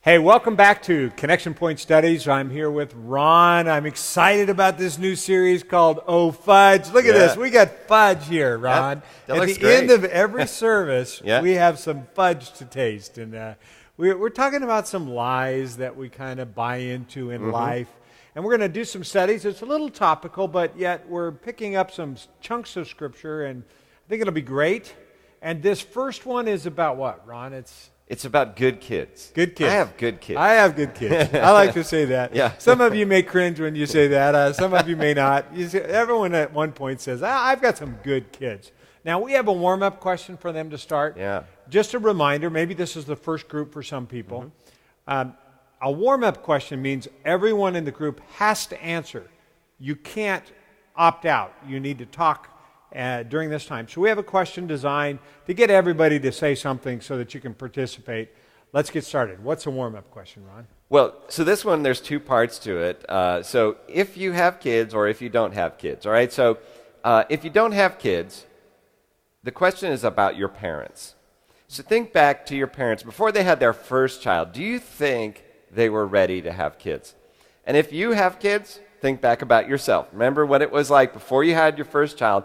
Hey, welcome back to Connection Point Studies. I'm here with Ron. I'm excited about this new series called Oh Fudge. Look at this. We got fudge here, Ron. That At looks the great. end of every service, Yeah. we have some fudge to taste. And we're talking about some lies that we kind of buy into in life. And we're going to do some studies. It's a little topical, but yet we're picking up some chunks of Scripture, and I think it'll be great. And this first one is about what, Ron? It's about good kids. Good kids. I have good kids. I have good kids. I like to say that. Yeah. Some of you may cringe when you say that. Some of you may not. Everyone at one point says, I've got some good kids. Now, we have a warm-up question for them to start. Yeah. Just a reminder, maybe this is the first group for some people. A warm-up question means everyone in the group has to answer. You can't opt out. You need to talk during this time. So we have a question designed to get everybody to say something so that you can participate. Let's get started. What's a warm-up question, Ron? Well, so this one, there's two parts to it. So if you have kids or if you don't have kids, all right? So if you don't have kids, the question is about your parents. So think back to your parents. Before they had their first child, do you think they were ready to have kids? And if you have kids, think back about yourself. Remember what it was like before you had your first child.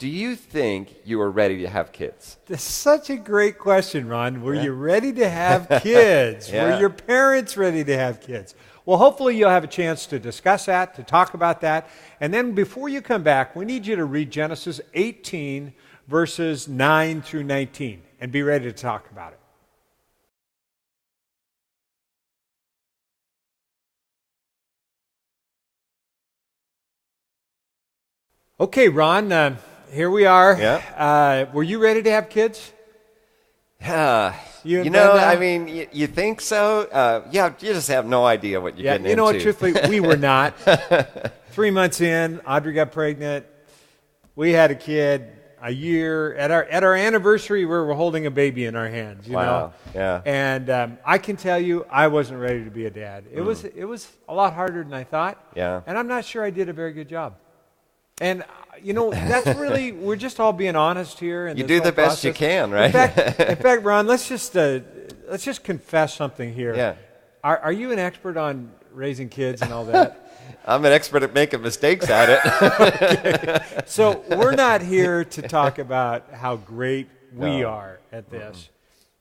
Do you think you were ready to have kids? That's such a great question, Ron. Were you ready to have kids? Yeah. Were your parents ready to have kids? Well, hopefully you'll have a chance to discuss that, to talk about that. And then before you come back, we need you to read Genesis 18, verses 9 through 19, and be ready to talk about it. Okay, Ron, here we are. Yeah. Were you ready to have kids? You know, I mean, you think so? Yeah, you just have no idea what you're getting into. You know what, truthfully, we were not. 3 months in, Audrey got pregnant. We had a kid. A year at our anniversary, we were holding a baby in our hands. You know? Yeah. And I can tell you, I wasn't ready to be a dad. It was a lot harder than I thought. Yeah. And I'm not sure I did a very good job. And you know, that's really, we're just all being honest here. You do the best you can, right? In fact, Ron, let's just confess something here. Yeah. Are you an expert on raising kids and all that? I'm an expert at making mistakes at it. Okay. So we're not here to talk about how great we are at this,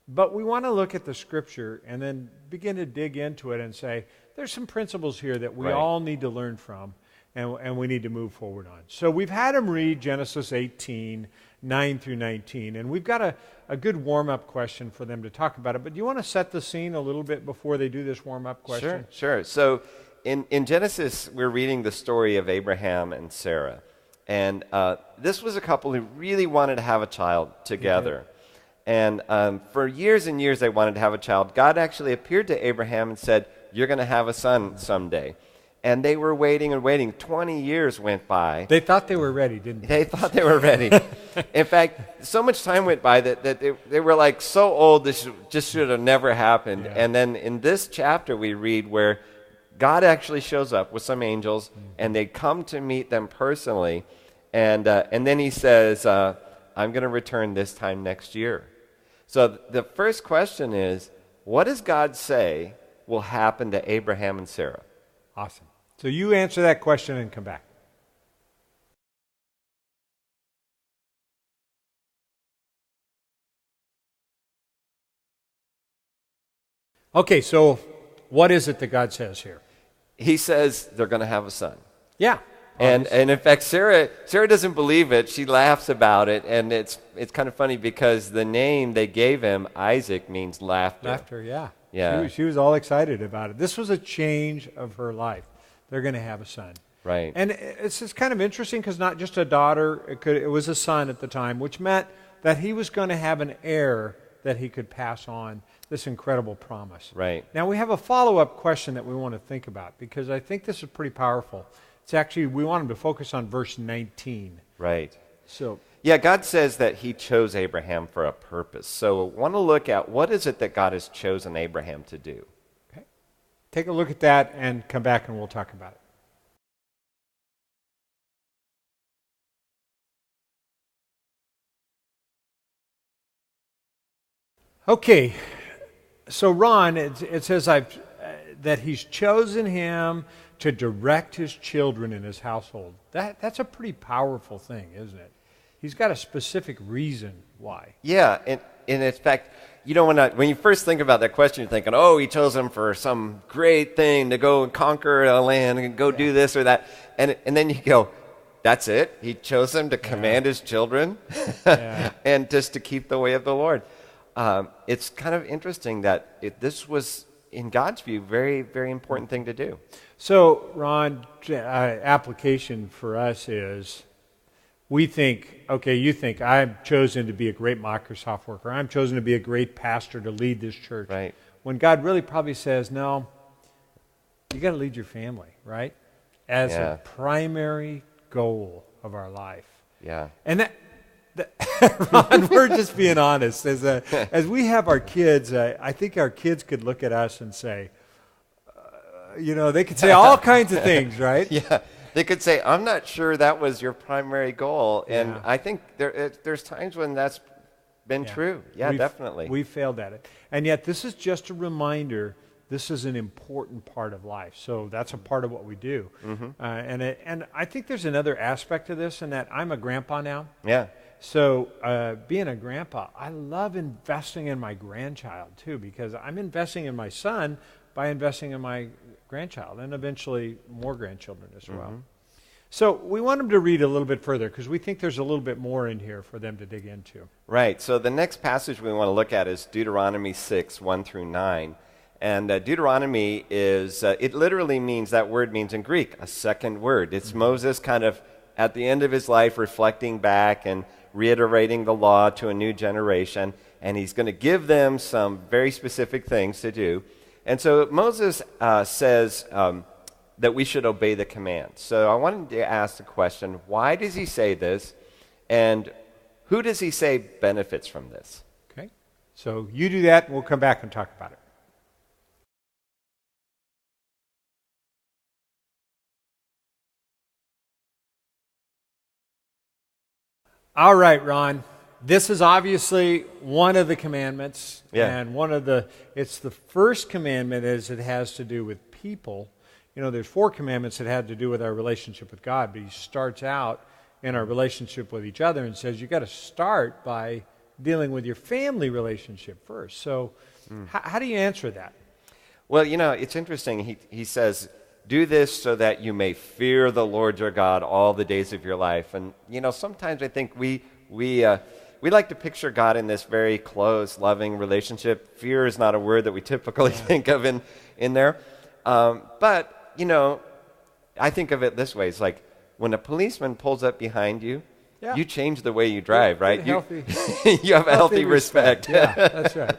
but we want to look at the Scripture and then begin to dig into it and say, there's some principles here that we all need to learn from, and we need to move forward on. So we've had them read Genesis 18, 9 through 19, and we've got a good warm-up question for them to talk about it. But do you want to set the scene a little bit before they do this warm-up question? Sure. So in Genesis, we're reading the story of Abraham and Sarah. And this was a couple who really wanted to have a child together. And for years and years, they wanted to have a child. God actually appeared to Abraham and said, "You're going to have a son someday." And they were waiting and waiting. 20 years went by. They thought they were ready, didn't they? They thought they were ready. In fact, so much time went by that they were like so old, this just should have never happened. Yeah. And then in this chapter, we read where God actually shows up with some angels, and they come to meet them personally. And then he says, I'm going to return this time next year. So the first question is, what does God say will happen to Abraham and Sarah? Awesome. So you answer that question and come back. Okay, so what is it that God says here? He says they're going to have a son. Yeah. And in fact, Sarah doesn't believe it. She laughs about it, and it's kind of funny because the name they gave him, Isaac, means laughter. Laughter, yeah. Yeah. She was all excited about it. This was a change of her life. They're going to have a son. Right. And it's just kind of interesting because not just a daughter, it was a son at the time, which meant that he was going to have an heir that he could pass on this incredible promise. Right. Now we have a follow-up question that we want to think about because I think this is pretty powerful. It's actually, we want him to focus on verse 19. Right. So, yeah, God says that he chose Abraham for a purpose. So I want to look at what is it that God has chosen Abraham to do. okay. Take a look at that and come back and we'll talk about it. Okay, So Ron, it says that he's chosen him to direct his children in his household. That's a pretty powerful thing, isn't it? He's got a specific reason why. Yeah, and in fact, when you first think about that question, you're thinking, oh, he chose him for some great thing to go and conquer a land and go do this or that. And then you go, that's it? He chose him to command his children and just to keep the way of the Lord. It's kind of interesting that this was, in God's view, very, very important thing to do. So, Ron, application for us is, we think, okay, you think, I'm chosen to be a great Microsoft worker. I'm chosen to be a great pastor to lead this church. Right. When God really probably says, no, you got to lead your family, right? As a primary goal of our life. Yeah. And Ron, we're just being honest. As we have our kids, I think our kids could look at us and say, they could say all kinds of things, right? Yeah. They could say, I'm not sure that was your primary goal. And I think there's times when that's been true. Yeah, definitely. We failed at it. And yet this is just a reminder, this is an important part of life. So that's a part of what we do. Mm-hmm. And I think there's another aspect to this, in that I'm a grandpa now. Yeah. So being a grandpa, I love investing in my grandchild too, because I'm investing in my son by investing in my grandchild, and eventually more grandchildren as well. Mm-hmm. So we want them to read a little bit further, because we think there's a little bit more in here for them to dig into. Right. So the next passage we want to look at is Deuteronomy 6, 1 through 9. And Deuteronomy is, it literally means, that word means in Greek, a second word. It's Moses kind of at the end of his life reflecting back and reiterating the law to a new generation. And he's going to give them some very specific things to do. And so Moses says that we should obey the commands. So I wanted to ask the question, why does he say this? And who does he say benefits from this? Okay. So you do that, and we'll come back and talk about it. All right, Ron. This is obviously one of the commandments, and it's the first commandment as it has to do with people. There's 4 commandments that had to do with our relationship with God, but he starts out in our relationship with each other and says, you got to start by dealing with your family relationship first. So how do you answer that? Well, it's interesting. He says, do this so that you may fear the Lord your God all the days of your life. And, sometimes I think we like to picture God in this very close, loving relationship. Fear is not a word that we typically think of in there. But, I think of it this way. It's like when a policeman pulls up behind you, you change the way you drive, right? You have a healthy respect. Yeah, that's right.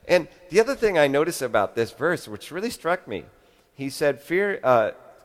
And the other thing I noticed about this verse, which really struck me, he said,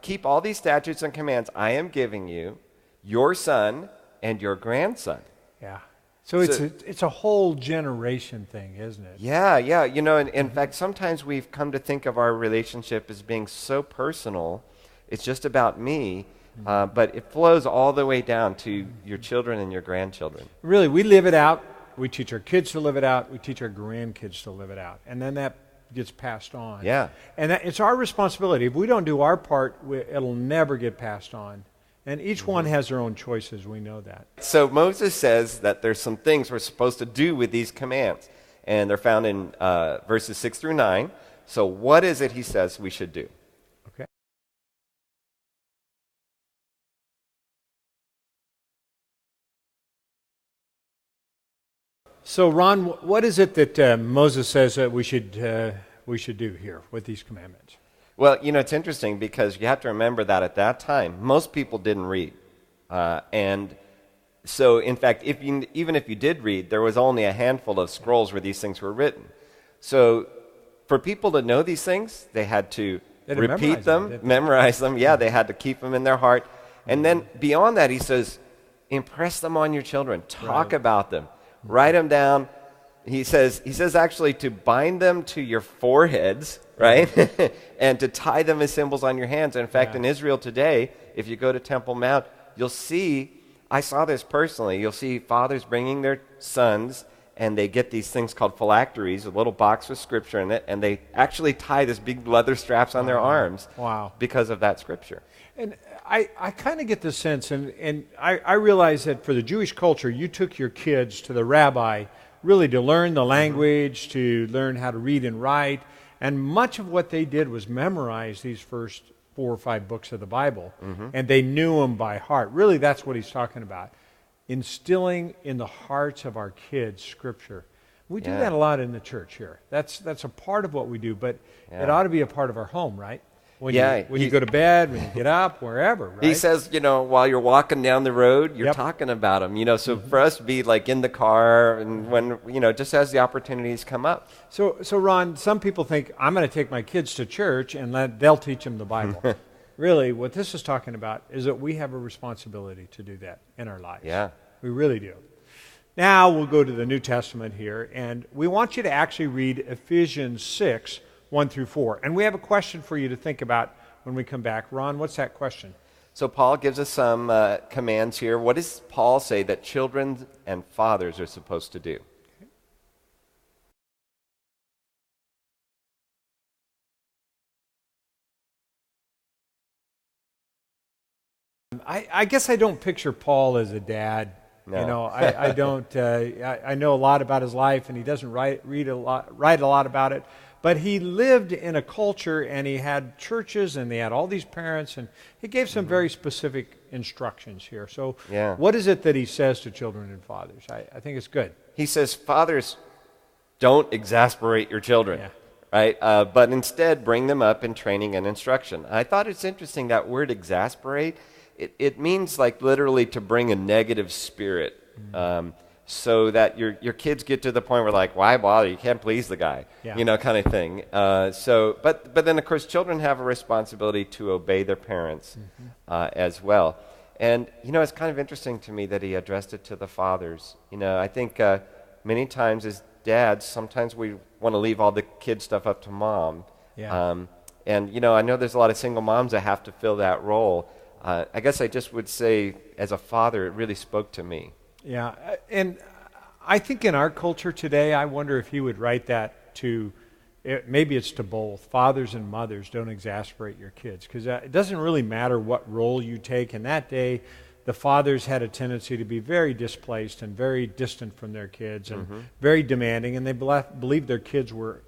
keep all these statutes and commands I am giving you, your son and your grandson. Yeah. So it's a whole generation thing, isn't it? Yeah. In fact, sometimes we've come to think of our relationship as being so personal. It's just about me, but it flows all the way down to your children and your grandchildren. Really, we live it out. We teach our kids to live it out. We teach our grandkids to live it out. And then that gets passed on. Yeah. And it's our responsibility. If we don't do our part, it'll never get passed on. And each one has their own choices. We know that. So Moses says that there's some things we're supposed to do with these commands. And they're found in verses 6 through 9. So what is it he says we should do? Okay. So Ron, what is it that Moses says that we should do here with these commandments? Well, it's interesting because you have to remember that at that time, most people didn't read. And so, in fact, even if you did read, there was only a handful of scrolls where these things were written. So for people to know these things, they had to repeat them, memorize them. Yeah, they had to keep them in their heart. And then beyond that, he says, impress them on your children. Talk about them. Write them down. He says actually to bind them to your foreheads, right? And to tie them as symbols on your hands. And in fact, in Israel today, if you go to Temple Mount, you'll see, I saw this personally, you'll see fathers bringing their sons and they get these things called phylacteries, a little box with scripture in it, and they actually tie this big leather straps on their arms because of that scripture. And I kind of get the sense, and I realize that for the Jewish culture, you took your kids to the rabbi really to learn the language, to learn how to read and write, and much of what they did was memorize these first 4 or 5 books of the Bible, and they knew them by heart. Really, that's what he's talking about. Instilling in the hearts of our kids Scripture. We do that a lot in the church here. That's a part of what we do, but it ought to be a part of our home, right? When you go to bed, when you get up, wherever, right? He says, while you're walking down the road, you're talking about him, so for us to be like in the car and when, just as the opportunities come up. So Ron, some people think, I'm going to take my kids to church and they'll teach them the Bible. Really, what this is talking about is that we have a responsibility to do that in our lives. Yeah. We really do. Now we'll go to the New Testament here, and we want you to actually read Ephesians 6, 1 through 4. And we have a question for you to think about when we come back. Ron, what's that question? So Paul gives us some commands here. What does Paul say that children and fathers are supposed to do? I guess I don't picture Paul as a dad. No. I don't. I know a lot about his life, and he doesn't write a lot about it. But he lived in a culture, and he had churches, and they had all these parents, and he gave some very specific instructions here. So what is it that he says to children and fathers? I think it's good. He says, fathers, don't exasperate your children, right? But instead, bring them up in training and instruction. I thought it's interesting, that word exasperate. It means like literally to bring a negative spirit, so that your kids get to the point where like, why bother? You can't please the guy, kind of thing. But then of course children have a responsibility to obey their parents as well. And it's kind of interesting to me that he addressed it to the fathers. I think many times as dads, sometimes we want to leave all the kid stuff up to mom. And I know there's a lot of single moms that have to fill that role. I guess I just would say, as a father, it really spoke to me. Yeah, and I think in our culture today, I wonder if he would write that to, maybe it's to both, fathers and mothers, don't exasperate your kids. Because it doesn't really matter what role you take. In that day, the fathers had a tendency to be very displaced and very distant from their kids and very demanding, and they believed their kids were,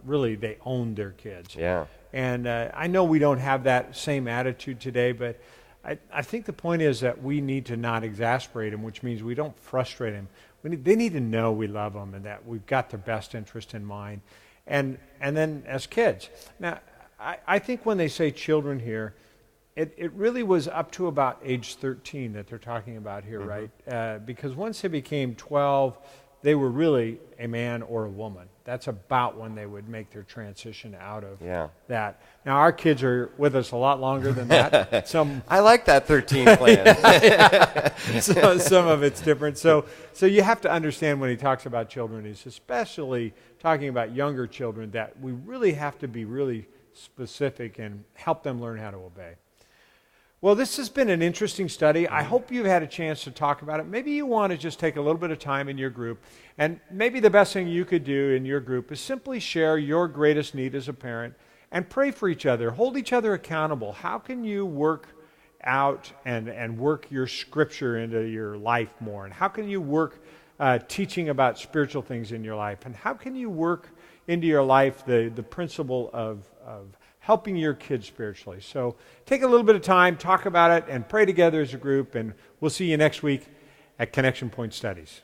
really, they owned their kids. Yeah. And I know we don't have that same attitude today, but I think the point is that we need to not exasperate them, which means we don't frustrate them. They need to know we love them and that we've got their best interest in mind. And then as kids. Now, I think when they say children here, it really was up to about age 13 that they're talking about here, right? Because once they became 12, they were really a man or a woman. That's about when they would make their transition out of that. Now, our kids are with us a lot longer than that. I like that 13 plan. Some of it's different. So you have to understand when he talks about children, he's especially talking about younger children, that we really have to be really specific and help them learn how to obey. Well, this has been an interesting study. I hope you've had a chance to talk about it. Maybe you want to just take a little bit of time in your group, and maybe the best thing you could do in your group is simply share your greatest need as a parent and pray for each other. Hold each other accountable. How can you work out and work your scripture into your life more? And how can you work teaching about spiritual things in your life? And how can you work into your life the principle of helping your kids spiritually? So take a little bit of time, talk about it, and pray together as a group, and we'll see you next week at Connection Point Studies.